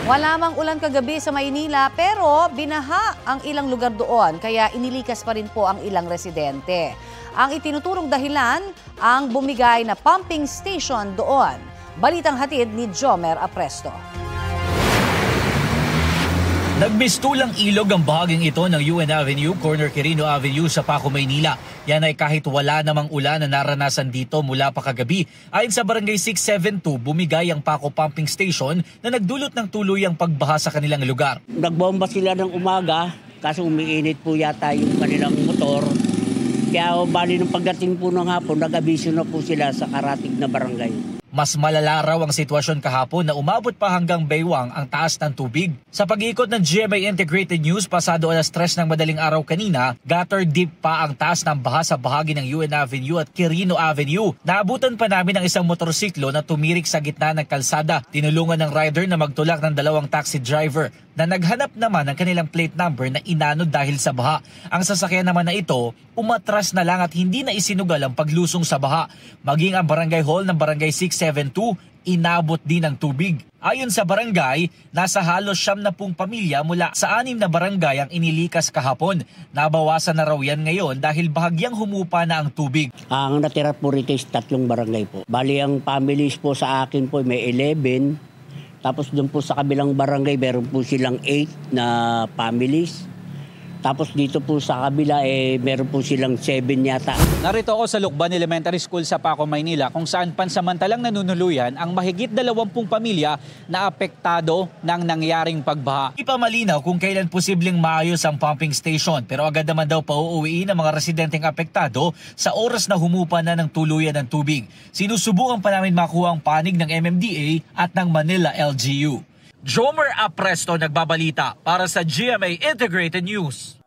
Wala mang ulan kagabi sa Maynila pero binaha ang ilang lugar doon kaya inilikas pa rin po ang ilang residente. Ang itinuturong dahilan ang bumigay na pumping station doon. Balitang hatid ni Jomer Apresto. Nagmistulang ilog ang bahaging ito ng UN Avenue, corner Quirino Avenue sa Paco, Maynila. Yan ay kahit wala namang ulan na naranasan dito mula pa kagabi. Ayon sa Barangay 672, bumigay ang Paco Pumping Station na nagdulot ng tuluyang pagbaha sa kanilang lugar. Nagbomba sila ng umaga kasi umiinit po yata yung kanilang motor. Kaya bali ng pagdating po ng hapon, nag-abiso na po sila sa karatig na barangay. Mas malala raw ang sitwasyon kahapon na umabot pa hanggang baywang ang taas ng tubig. Sa pag-iikot ng GMA Integrated News pasado alas 3 ng madaling araw kanina, gutter deep pa ang taas ng baha sa bahagi ng UN Avenue at Quirino Avenue. Naabutan pa namin ang isang motorsiklo na tumirik sa gitna ng kalsada. Tinulungan ng rider na magtulak ng dalawang taxi driver na naghanap naman ng kanilang plate number na inanod dahil sa baha. Ang sasakyan naman na ito, umatras na lang at hindi na isinugal ang paglusong sa baha. Maging ang barangay hall ng Barangay 672, inabot din ng tubig. Ayon sa barangay, nasa halos 70 pamilya mula sa 6 na barangay ang inilikas kahapon. Nabawasan na raw yan ngayon dahil bahagyang humupa na ang tubig. Ang natira po rito is 3 barangay po. Bali ang families po sa akin po may 11. Tapos doon po sa kabilang barangay, meron po silang 8 na families. Tapos dito po sa kabila, meron po silang 7 yata. Narito ako sa Lukban Elementary School sa Paco, Maynila, kung saan pansamantalang nanunuluyan ang mahigit 20 pamilya na apektado ng nangyaring pagbaha. Di pa malinaw kung kailan posibleng maayos ang pumping station, pero agad naman daw pauuwiin ang mga residenteng apektado sa oras na humupa na ng tuluyan ng tubig. Sinusubukan pa namin makuha ang panig ng MMDA at ng Manila LGU. Jomer Apresto nagbabalita para sa GMA Integrated News.